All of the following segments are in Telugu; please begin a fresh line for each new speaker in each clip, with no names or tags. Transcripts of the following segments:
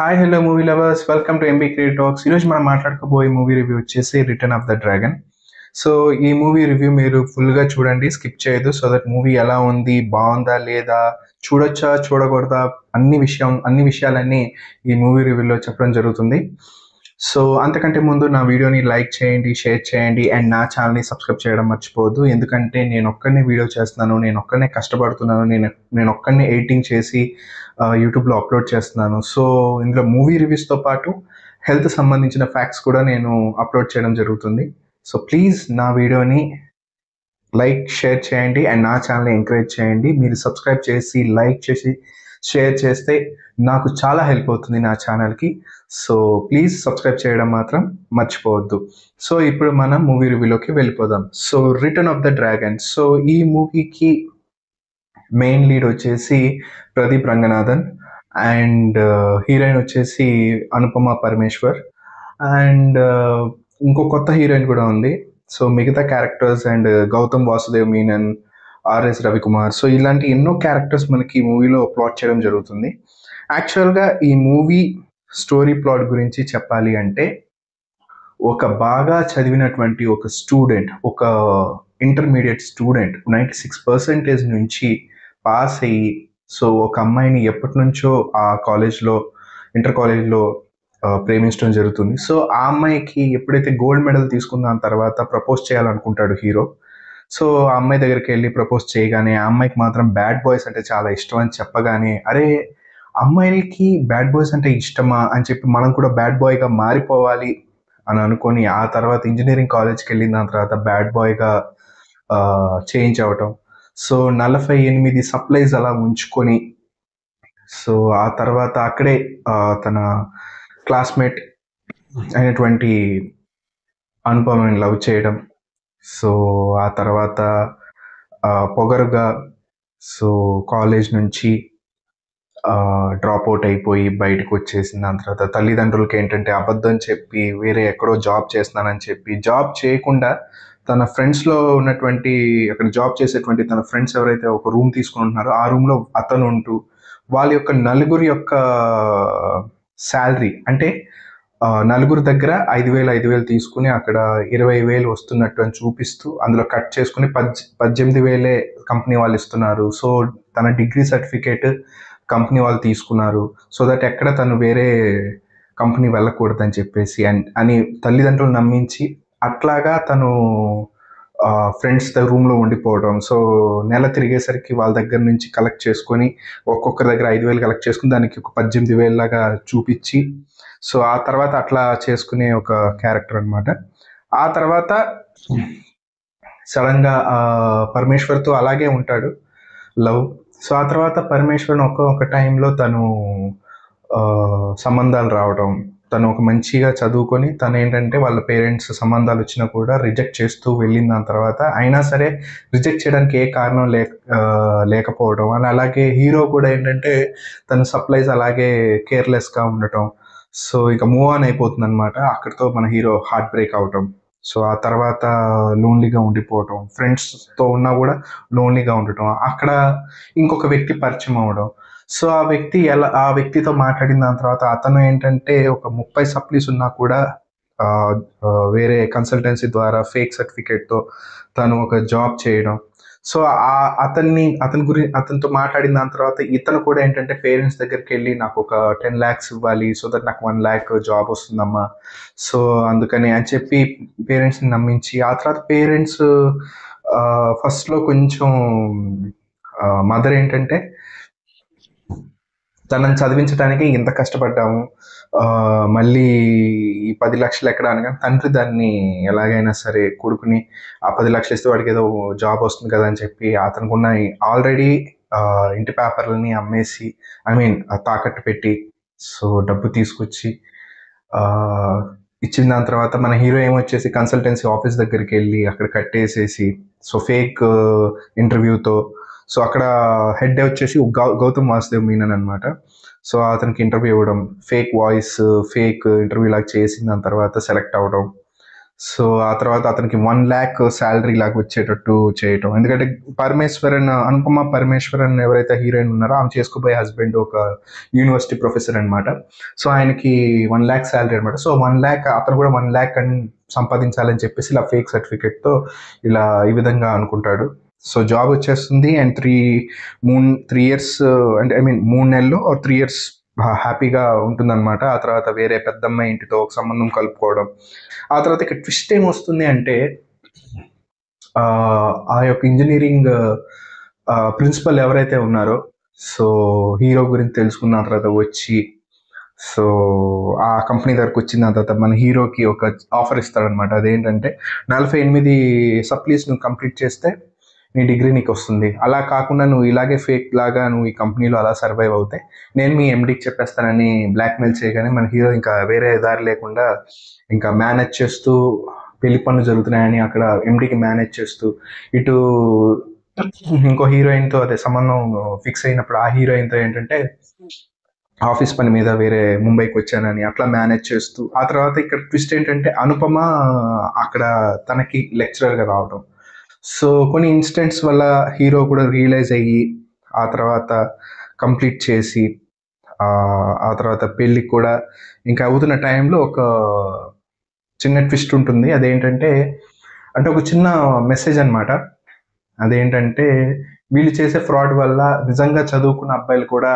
Hi hello movie lovers, welcome to MB create talks. ఈరోజు మనం మాట్లాడుకోబోయే మూవీ రివ్యూ వచ్చేసి return of the dragon. So ఈ మూవీ రివ్యూ మీరు ఫుల్గా చూడండి, స్కిప్ చేయొద్దు. సో దట్ మూవీ ఎలా ఉంది, బాగుందా లేదా, చూడొచ్చా చూడకూడదా, అన్ని విషయాలన్నీ ఈ మూవీ రివ్యూలో చెప్పడం జరుగుతుంది. సో అంతకంటే ముందు నా వీడియోని లైక్ చేయండి, షేర్ చేయండి అండ్ నా ఛానల్ని సబ్స్క్రైబ్ చేయడం మర్చిపోవద్దు. ఎందుకంటే నేను ఒక్కనే వీడియో చేస్తున్నాను, నేను ఒక్కనే కష్టపడుతున్నాను, నేను ఒక్కనే ఎడిటింగ్ చేసి యూట్యూబ్లో అప్లోడ్ చేస్తున్నాను. సో ఇందులో మూవీ రివ్యూస్తో పాటు హెల్త్ సంబంధించిన ఫ్యాక్ట్స్ కూడా నేను అప్లోడ్ చేయడం జరుగుతుంది. సో ప్లీజ్ నా వీడియోని లైక్ షేర్ చేయండి అండ్ నా ఛానల్ని ఎంకరేజ్ చేయండి. మీరు సబ్స్క్రైబ్ చేసి లైక్ చేసి షేర్ చేస్తే నాకు చాలా హెల్ప్ అవుతుంది నా ఛానల్కి. సో ప్లీజ్ సబ్స్క్రైబ్ చేయడం మాత్రం మర్చిపోవద్దు. సో ఇప్పుడు మనం మూవీ రివ్యూలోకి వెళ్ళిపోదాం. So return of the dragon. So ఈ మూవీకి మెయిన్ లీడ్ వచ్చేసి ప్రదీప్ రంగనాథన్ అండ్ హీరోయిన్ వచ్చేసి అనుపమ పరమేశ్వర్ అండ్ ఇంకో కొత్త హీరోయిన్ కూడా ఉంది. సో మిగతా characters and Gautham Vasudev Menon, RS Ravikumar, so ఇలాంటి ఎన్నో క్యారెక్టర్స్ మనకి ఈ మూవీలో ప్లాట్ చేయడం జరుగుతుంది. యాక్చువల్గా ఈ మూవీ స్టోరీ ప్లాట్ గురించి చెప్పాలి అంటే, ఒక బాగా చదివినటువంటి ఒక స్టూడెంట్, ఒక ఇంటర్మీడియట్ స్టూడెంట్ 96% నుంచి పాస్ అయ్యి, సో ఒక అమ్మాయిని ఎప్పటి నుంచో ఆ కాలేజ్లో, ఇంటర్ కాలేజ్లో ప్రేమించడం జరుగుతుంది. సో ఆ అమ్మాయికి ఎప్పుడైతే గోల్డ్ మెడల్ తీసుకున్న తర్వాత ప్రపోజ్ చేయాలనుకుంటాడు హీరో. సో ఆ అమ్మాయి దగ్గరికి వెళ్ళి ప్రపోజ్ చేయగానే ఆ అమ్మాయికి మాత్రం బ్యాడ్ బాయ్స్ అంటే చాలా ఇష్టం అని చెప్పగానే, అరే అమ్మాయిలకి బ్యాడ్ బాయ్స్ అంటే ఇష్టమా అని చెప్పి మనం కూడా బ్యాడ్ బాయ్గా మారిపోవాలి అని అనుకొని, ఆ తర్వాత ఇంజనీరింగ్ కాలేజ్కి వెళ్ళిన దాని తర్వాత బ్యాడ్ బాయ్గా చేంజ్ అవటం. సో 48 సప్లైస్ అలా ఉంచుకొని, సో ఆ తర్వాత అక్కడే తన క్లాస్మేట్ అయినటువంటి అనుపమని లవ్ చేయడం. సో ఆ తర్వాత పొగరుగా సో కాలేజ్ నుంచి డ్రాప్ అవుట్ అయిపోయి బయటకు వచ్చేసిన దాని తర్వాత తల్లిదండ్రులకి ఏంటంటే అబద్ధం చెప్పి వేరే ఎక్కడో జాబ్ చేస్తున్నానని చెప్పి, జాబ్ చేయకుండా తన ఫ్రెండ్స్లో ఉన్నటువంటి, అక్కడ జాబ్ చేసేటువంటి తన ఫ్రెండ్స్ ఎవరైతే ఒక రూమ్ తీసుకుంటున్నారో ఆ రూమ్లో అతను ఉంటూ వాళ్ళ యొక్క నలుగురి యొక్క శాలరీ అంటే నలుగురు దగ్గర 5,000 తీసుకుని అక్కడ 20,000 వస్తున్నట్టు అని చూపిస్తూ అందులో కట్ చేసుకుని 18,000 కంపెనీ వాళ్ళు ఇస్తున్నారు. సో తన డిగ్రీ సర్టిఫికేట్ కంపెనీ వాళ్ళు తీసుకున్నారు, సో దట్ ఎక్కడ తను వేరే కంపెనీ వెళ్ళకూడదని చెప్పేసి అని తల్లిదండ్రులు నమ్మించి, అట్లాగా తను ఫ్రెండ్స్ రూమ్లో ఉండిపోవడం. సో నెల తిరిగేసరికి వాళ్ళ దగ్గర నుంచి కలెక్ట్ చేసుకొని, ఒక్కొక్కరి దగ్గర 5,000 కలెక్ట్ చేసుకుని దానికి ఒక 18,000 లాగా చూపించి, సో ఆ తర్వాత అట్లా చేసుకునే ఒక క్యారెక్టర్ అనమాట. ఆ తర్వాత సడన్గా పరమేశ్వర్తో అలాగే ఉంటాడు లవ్. సో ఆ తర్వాత పరమేశ్వరన్ ఒక టైంలో తను సంబంధాలు రావడం, తను ఒక మంచిగా చదువుకొని తను ఏంటంటే వాళ్ళ పేరెంట్స్ సంబంధాలు వచ్చినా కూడా రిజెక్ట్ చేస్తూ వెళ్ళిన దాని తర్వాత, అయినా సరే రిజెక్ట్ చేయడానికి ఏ కారణం లేకపోవడం. అని అలాగే హీరో కూడా ఏంటంటే తన సప్లైస్ అలాగే కేర్లెస్గా ఉండటం. సో ఇక మూవ్ ఆన్ అయిపోతుంది అనమాట. అక్కడితో మన హీరో హార్ట్ బ్రేక్ అవటం. సో ఆ తర్వాత లోన్లీగా ఉండిపోవటం, ఫ్రెండ్స్తో ఉన్నా కూడా లోన్లీగా ఉండటం, అక్కడ ఇంకొక వ్యక్తి పరిచయం అవ్వడం. సో ఆ వ్యక్తితో మాట్లాడిన దాని తర్వాత అతను ఏంటంటే ఒక 30 సప్లీస్ ఉన్నా కూడా వేరే కన్సల్టెన్సీ ద్వారా ఫేక్ సర్టిఫికేట్తో తను ఒక జాబ్ చేయడం. సో అతనితో మాట్లాడిన దాని తర్వాత ఇతను కూడా ఏంటంటే పేరెంట్స్ దగ్గరికి వెళ్ళి నాకు ఒక 10 lakhs ఇవ్వాలి, సో దట్ నాకు 1 lakh జాబ్ వస్తుందమ్మా, సో అందుకని అని చెప్పి పేరెంట్స్ని నమ్మించి, ఆ తర్వాత పేరెంట్స్ ఫస్ట్లో కొంచెం మదర్ ఏంటంటే తనని చదివించడానికి ఇంత కష్టపడ్డాము, మళ్ళీ ఈ 10 లక్షలు ఎక్కడ అనగా తండ్రి దాన్ని ఎలాగైనా సరే కొడుకుని ఆ 10 లక్షలు ఇస్తే వాడికి ఏదో జాబ్ వస్తుంది కదా అని చెప్పి అతనుకున్న ఆల్రెడీ ఇంటి పేపర్లని అమ్మేసి, తాకట్టు పెట్టి, సో డబ్బు తీసుకొచ్చి ఇచ్చిన దాని తర్వాత మన హీరో ఏమొచ్చేసి కన్సల్టెన్సీ ఆఫీస్ దగ్గరికి వెళ్ళి అక్కడ కట్టేసేసి, సో ఫేక్ ఇంటర్వ్యూతో, సో అక్కడ హెడ్ వచ్చేసి గౌతమ్ వాసుదేవ్ మీనన్ అనమాట. సో అతనికి ఇంటర్వ్యూ ఇవ్వడం, ఫేక్ వాయిస్, ఫేక్ ఇంటర్వ్యూ లాగా చేసిన దాని తర్వాత సెలెక్ట్ అవ్వడం. సో ఆ తర్వాత అతనికి 1 lakh శాలరీ లాగా వచ్చేటట్టు చేయటం. ఎందుకంటే అనుపమ పరమేశ్వరన్ ఎవరైతే హీరోయిన్ ఉన్నారో ఆమె చేసుకోబోయే హస్బెండ్ ఒక యూనివర్సిటీ ప్రొఫెసర్ అనమాట. సో ఆయనకి 1 lakh శాలరీ అనమాట. సో 1 lakh అతను కూడా 1 lakh అని సంపాదించాలని చెప్పేసి ఇలా ఫేక్ సర్టిఫికేట్తో ఇలా ఈ విధంగా అనుకుంటాడు. సో జాబ్ వచ్చేస్తుంది అండ్ 3 years అంటే ఐ మీన్ 3 నెలలు 3 years హ్యాపీగా ఉంటుందన్నమాట. ఆ తర్వాత వేరే పెద్దమ్మాయి ఇంటితో ఒక సంబంధం కలుపుకోవడం. ఆ తర్వాత ఇక్కడ ట్విస్ట్ ఏమొస్తుంది అంటే ఆ యొక్క ఇంజనీరింగ్ ప్రిన్సిపల్ ఎవరైతే ఉన్నారో సో హీరో గురించి తెలుసుకున్న తర్వాత వచ్చి సో ఆ కంపెనీ దగ్గరకు వచ్చిన తర్వాత మన హీరోకి ఒక ఆఫర్ ఇస్తాడనమాట. అదేంటంటే 48 సప్లీస్ నువ్వు కంప్లీట్ చేస్తే నీ డిగ్రీ నీకు వస్తుంది. అలా కాకుండా నువ్వు ఇలాగే ఫేక్ లాగా నువ్వు ఈ కంపెనీలో అలా సర్వైవ్ అవుతే నేను మీ ఎండీకి చెప్పేస్తానని బ్లాక్మెయిల్ చేయగానే మన హీరో ఇంకా వేరే దారి లేకుండా ఇంకా మేనేజ్ చేస్తూ పెళ్లి పనులు జరుగుతున్నాయని అక్కడ ఎండీకి మేనేజ్ చేస్తూ ఇటు ఇంకో హీరోయిన్తో అదే సంబంధం ఫిక్స్ అయినప్పుడు ఆ హీరోయిన్తో ఏంటంటే ఆఫీస్ పని మీద వేరే ముంబైకి వచ్చానని అట్లా మేనేజ్ చేస్తూ ఆ తర్వాత ఇక్కడ ట్విస్ట్ ఏంటంటే అనుపమ అక్కడ తనకి లెక్చరర్గా రావడం. సో కొన్ని ఇన్సిడెంట్స్ వల్ల హీరో కూడా రియలైజ్ అయ్యి ఆ తర్వాత కంప్లీట్ చేసి ఆ తర్వాత పెళ్ళికి కూడా ఇంకా అవుతున్న టైంలో ఒక చిన్న ట్విస్ట్ ఉంటుంది. అదేంటంటే అంటే ఒక చిన్న మెసేజ్ అనమాట. అదేంటంటే వీళ్ళు చేసే ఫ్రాడ్ వల్ల నిజంగా చదువుకున్న అబ్బాయిలు కూడా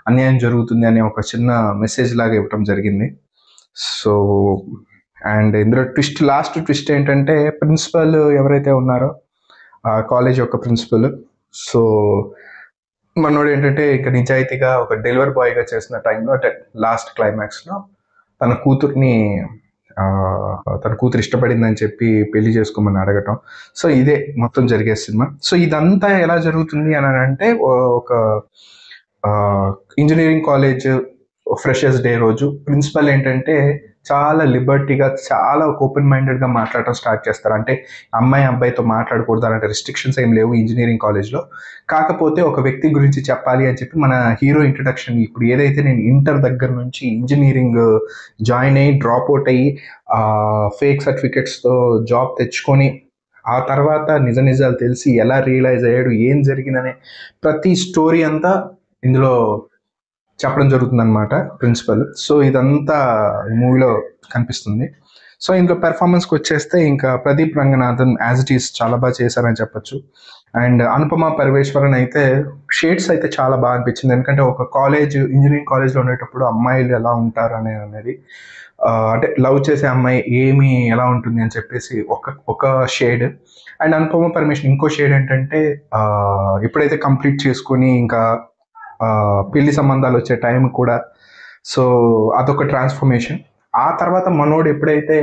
అన్యాయం జరుగుతుంది అనే ఒక చిన్న మెసేజ్ లాగా ఇవ్వటం జరిగింది. సో అండ్ ఇందులో లాస్ట్ ట్విస్ట్ ఏంటంటే ప్రిన్సిపల్ ఎవరైతే ఉన్నారో కాలేజ్ యొక్క ప్రిన్సిపల్ సో మనోడు ఏంటంటే ఇక నిజాయితీగా ఒక డెలివరీ బాయ్గా చేసిన టైంలో అంటే లాస్ట్ క్లైమాక్స్లో తన కూతుర్ని తన కూతురు ఇష్టపడిందని చెప్పి పెళ్లి చేసుకోమని అడగటం. సో ఇదే మొత్తం జరిగే సినిమా. సో ఇదంతా ఎలా జరుగుతుంది అని అంటే ఒక ఇంజనీరింగ్ కాలేజ్ ఫ్రెషర్స్ డే రోజు ప్రిన్సిపల్ ఏంటంటే చాలా లిబర్టీగా చాలా ఓపెన్ మైండెడ్గా మాట్లాడటం స్టార్ట్ చేస్తారు. అంటే అమ్మాయి అబ్బాయితో మాట్లాడకూడదు అలాంటి రెస్ట్రిక్షన్స్ ఏం లేవు ఇంజనీరింగ్ కాలేజ్లో. కాకపోతే ఒక వ్యక్తి గురించి చెప్పాలి అని చెప్పి మన హీరో ఇంట్రడక్షన్ ఇప్పుడు ఏదైతే నేను ఇంటర్ దగ్గర నుంచి ఇంజనీరింగ్ జాయిన్ అయ్యి డ్రాప్ అవుట్ అయ్యి ఫేక్ సర్టిఫికెట్స్తో జాబ్ తెచ్చుకొని ఆ తర్వాత నిజ నిజాలు తెలిసి ఎలా రియలైజ్ అయ్యాడు ఏం జరిగిందనే ప్రతి స్టోరీ అంతా ఇందులో చెప్పడం జరుగుతుంది అనమాట ప్రిన్సిపల్. సో ఇదంతా మూవీలో కనిపిస్తుంది. సో ఇందులో పెర్ఫార్మెన్స్కి వచ్చేస్తే ఇంకా Pradeep Ranganathan as it is చాలా బాగా చేశారని చెప్పొచ్చు. అండ్ అనుపమ పరమేశ్వరన్ అయితే షేడ్స్ అయితే చాలా బాగా అనిపించింది. ఎందుకంటే ఒక ఇంజనీరింగ్ కాలేజ్లో ఉండేటప్పుడు అమ్మాయిలు ఎలా ఉంటారు అనేది అంటే లవ్ చేసే అమ్మాయి ఎలా ఉంటుంది అని చెప్పేసి ఒక షేడ్. అండ్ అనుపమ పరమేశ్వరన్ ఇంకో షేడ్ ఏంటంటే ఎప్పుడైతే కంప్లీట్ చేసుకొని ఇంకా పెళ్లి సంబంధాలు వచ్చే టైం కూడా సో అదొక ట్రాన్స్ఫర్మేషన్. ఆ తర్వాత మనోడు ఎప్పుడైతే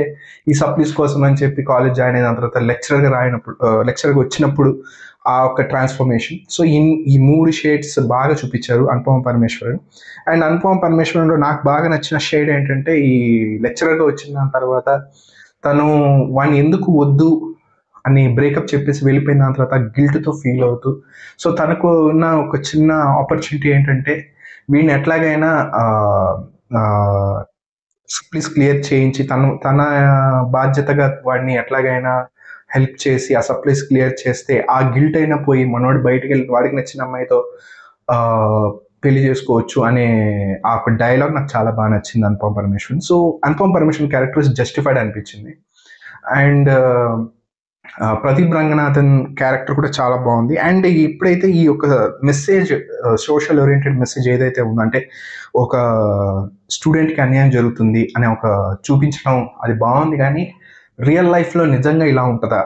ఈ సప్లీస్ కోసం అని చెప్పి కాలేజ్ జాయిన్ అయిన తర్వాత లెక్చరర్గా వచ్చినప్పుడు ఆ ఒక ట్రాన్స్ఫర్మేషన్. సో ఈ 3 షేడ్స్ బాగా చూపించారు అనుపమ పరమేశ్వరన్. అండ్ అనుపమ పరమేశ్వరన్లో నాకు బాగా నచ్చిన షేడ్ ఏంటంటే ఈ లెక్చరర్గా వచ్చిన తర్వాత తను వాడిని ఎందుకు వద్దు అని బ్రేకప్ చెప్పేసి వెళ్ళిపోయిన దాని తర్వాత గిల్ట్తో ఫీల్ అవుతూ సో తనకు ఉన్న ఒక చిన్న ఆపర్చునిటీ ఏంటంటే వీడిని ఎట్లాగైనా సప్లీస్ క్లియర్ చేయించి తన బాధ్యతగా వాడిని ఎట్లాగైనా హెల్ప్ చేసి ఆ సప్లీస్ క్లియర్ చేస్తే ఆ గిల్ట్ అయినా పోయి మనోడు బయటకు వెళ్ళి వాడికి నచ్చిన అమ్మాయితో పెళ్లి చేసుకోవచ్చు అనే ఆ ఒక డైలాగ్ నాకు చాలా బాగా నచ్చింది Anupama Parameswaran. So Anupama Parameswaran character is justified అనిపించింది. అండ్ ప్రదీప్ రంగనాథన్ క్యారెక్టర్ కూడా చాలా బాగుంది. అండ్ ఎప్పుడైతే ఈ యొక్క మెసేజ్ సోషల్ ఓరియంటెడ్ మెసేజ్ ఏదైతే ఉందో అంటే ఒక స్టూడెంట్కి అన్యాయం జరుగుతుంది అనే ఒక చూపించడం అది బాగుంది. కానీ రియల్ లైఫ్లో నిజంగా ఇలా ఉంటుందా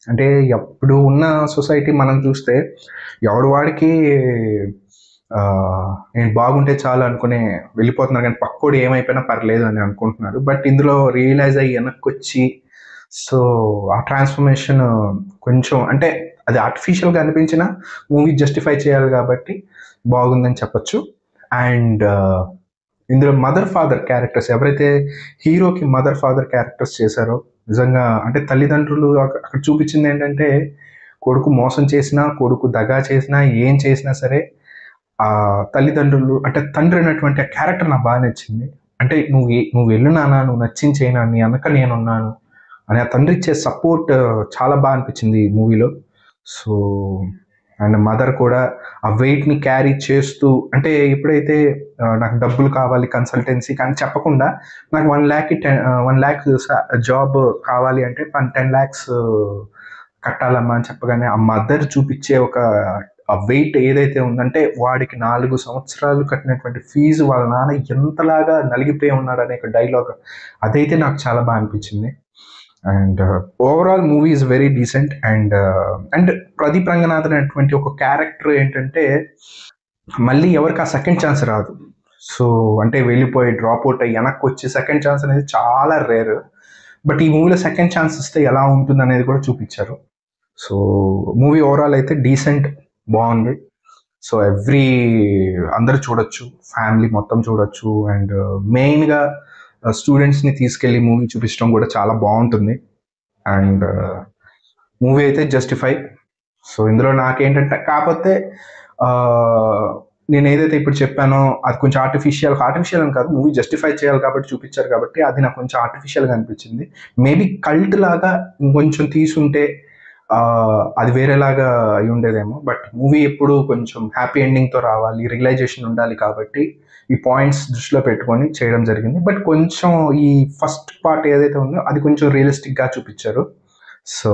అంటే ఎప్పుడు ఉన్న సొసైటీ మనం చూస్తే ఎవడు వాడికి నేను బాగుంటే చాలు అనుకునే వెళ్ళిపోతున్నారు కానీ పక్కోడు ఏమైపోయినా పర్లేదు అని అనుకుంటున్నారు. బట్ ఇందులో రియలైజ్ అయ్యి వెనక్కి వచ్చి సో ఆ ట్రాన్స్ఫర్మేషన్ కొంచెం అంటే అది ఆర్టిఫిషియల్గా అనిపించిన మూవీ జస్టిఫై చేయాలి కాబట్టి బాగుందని చెప్పచ్చు. అండ్ ఇందులో మదర్ ఫాదర్ క్యారెక్టర్స్ ఎవరైతే హీరోకి మదర్ ఫాదర్ క్యారెక్టర్స్ చేశారో నిజంగా అంటే తల్లిదండ్రులు అక్కడ చూపించింది ఏంటంటే కొడుకు మోసం చేసినా కొడుకు దగా చేసినా ఏం చేసినా సరే ఆ తల్లిదండ్రులు అంటే తండ్రి అన్నటువంటి ఆ క్యారెక్టర్ నాకు బాగా నచ్చింది. అంటే నువ్వు వెళ్ళు నాన్న నువ్వు నచ్చించేనా నీ అనక నేనున్నాను అని ఆ తండ్రి ఇచ్చే సపోర్ట్ చాలా బాగా అనిపించింది ఈ మూవీలో. సో అండ్ మదర్ కూడా ఆ వెయిట్‌ని క్యారీ చేస్తూ అంటే ఎప్పుడైతే నాకు డబ్బులు కావాలి కన్సల్టెన్సీ కానీ చెప్పకుండా నాకు 1,00,000 జాబ్ కావాలి అంటే 10,00,000 కట్టాలమ్మా అని చెప్పగానే ఆ మదర్ చూపిచ్చే ఒక ఆ వెయిట్ ఏదైతే ఉందంటే వాడికి 4 సంవత్సరాలు కట్టినటువంటి ఫీజు వాళ్ళ నాన్న ఎంతలాగా నలిగిపోయి ఉన్నాడనే ఒక డైలాగ్ అదైతే నాకు చాలా బాగా అనిపించింది. And overall movie is very decent. And Pradeep Ranganathan అనేటువంటి ఒక క్యారెక్టర్ ఏంటంటే మళ్ళీ ఎవరికి ఆ సెకండ్ ఛాన్స్ రాదు. సో అంటే వెళ్ళిపోయి డ్రాప్ అవుట్ అయ్యి వెనక్కి వచ్చి సెకండ్ ఛాన్స్ అనేది చాలా రేర్. బట్ ఈ మూవీలో సెకండ్ ఛాన్స్ ఇస్తే ఎలా ఉంటుంది అనేది కూడా చూపించారు. సో మూవీ ఓవరాల్ అయితే డీసెంట్, బాగుంది. సో అందరూ చూడొచ్చు, ఫ్యామిలీ మొత్తం చూడొచ్చు. అండ్ మెయిన్గా స్టూడెంట్స్ని తీసుకెళ్ళి మూవీ చూపించడం కూడా చాలా బాగుంటుంది. అండ్ మూవీ అయితే జస్టిఫై. సో ఇందులో నాకేంటంటే కాకపోతే నేను ఏదైతే ఇప్పుడు చెప్పానో అది కొంచెం ఆర్టిఫిషియల్ అని కాదు, మూవీ జస్టిఫై చేయాలి కాబట్టి చూపించారు కాబట్టి అది నాకు కొంచెం ఆర్టిఫిషియల్గా అనిపించింది. మేబీ కల్ట్ లాగా ఇంకొంచెం తీసుంటే అది వేరేలాగా అయి ఉండేదేమో. బట్ మూవీ ఎప్పుడు కొంచెం హ్యాపీ ఎండింగ్తో రావాలి, రియలైజేషన్ ఉండాలి కాబట్టి ఈ పాయింట్స్ దృష్టిలో పెట్టుకొని చేయడం జరిగింది. బట్ కొంచెం ఈ ఫస్ట్ పార్ట్ ఏదైతే ఉందో అది కొంచెం రియలిస్టిక్గా చూపించారు. సో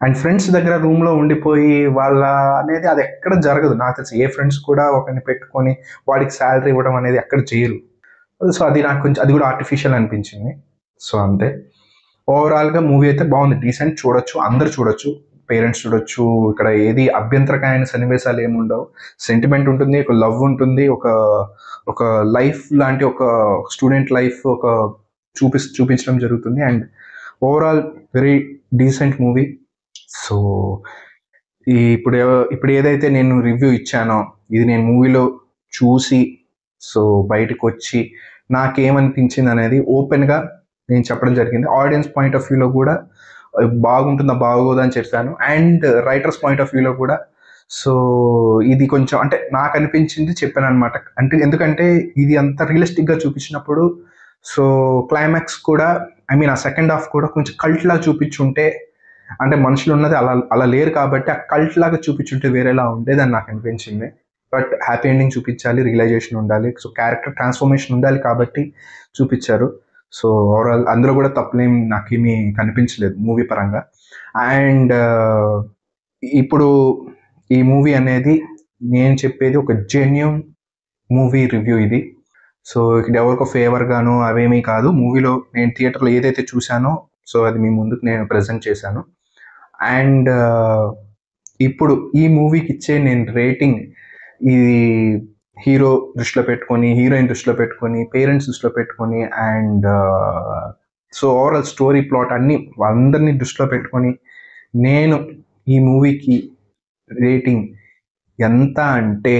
అండ్ ఫ్రెండ్స్ దగ్గర రూమ్లో ఉండిపోయి వాళ్ళ అనేది అది ఎక్కడ జరగదు నాకు తెలిసి. ఏ ఫ్రెండ్స్ కూడా ఒకరిని పెట్టుకొని వాడికి శాలరీ ఇవ్వడం అనేది ఎక్కడ చేయరు. సో అది నాకు కొంచెం అది కూడా ఆర్టిఫిషియల్ అనిపించింది. సో అంతే. ఓవరాల్గా మూవీ అయితే బాగుంది, డీసెంట్, చూడొచ్చు, అందరు చూడొచ్చు, పేరెంట్స్ చూడొచ్చు. ఇక్కడ ఏది అభ్యంతరకమైన సన్నివేశాలు ఏమి ఉండవు. సెంటిమెంట్ ఉంటుంది, ఒక లవ్ ఉంటుంది, ఒక ఒక లైఫ్ లాంటి ఒక స్టూడెంట్ లైఫ్ ఒక చూపించడం జరుగుతుంది. And overall very decent movie. So ఇప్పుడు ఏదైతే నేను రివ్యూ ఇచ్చానో ఇది నేను మూవీలో చూసి సో బయటకు వచ్చి నాకేమనిపించింది అనేది ఓపెన్గా నేను చెప్పడం జరిగింది. ఆడియన్స్ పాయింట్ ఆఫ్ వ్యూలో కూడా బాగుంటుందా బాగోదా అని చెప్పాను. అండ్ రైటర్స్ పాయింట్ ఆఫ్ వ్యూలో కూడా సో ఇది కొంచెం అంటే నాకు అనిపించింది చెప్పాను అనమాట. అంటే ఎందుకంటే ఇది అంత రియలిస్టిక్గా చూపించినప్పుడు సో క్లైమాక్స్ కూడా ఆ సెకండ్ హాఫ్ కూడా కొంచెం కల్ట్ లాగా చూపించుంటే అంటే మనుషులు ఉన్నది అలా అలా లేరు కాబట్టి ఆ కల్ట్ లాగా చూపించుంటే వేరేలా ఉండేదని నాకు అనిపించింది. బట్ హ్యాపీ ఎండింగ్ చూపించాలి, రియలైజేషన్ ఉండాలి, సో క్యారెక్టర్ ట్రాన్స్ఫర్మేషన్ ఉండాలి కాబట్టి చూపించారు. సో ఓవరాల్ అందులో కూడా తప్పులేం నాకేమీ కనిపించలేదు మూవీ పరంగా. అండ్ ఇప్పుడు ఈ మూవీ అనేది నేను చెప్పేది ఒక జెన్యూన్ మూవీ రివ్యూ ఇది. సో ఇక్కడ ఎవరికో ఫేవర్ గాను అవేమీ కాదు. మూవీలో నేను థియేటర్లో ఏదైతే చూశానో సో అది మీ ముందుకు నేను ప్రజెంట్ చేశాను. అండ్ ఇప్పుడు ఈ మూవీకి ఇచ్చే నేను రేటింగ్ ఇది హీరో దృష్టిలో పెట్టుకొని, హీరోయిన్ దృష్టిలో పెట్టుకొని, పేరెంట్స్ దృష్టిలో పెట్టుకొని and so overall story plot అన్నీ అందరినీ దృష్టిలో పెట్టుకొని నేను ఈ మూవీకి రేటింగ్ ఎంత అంటే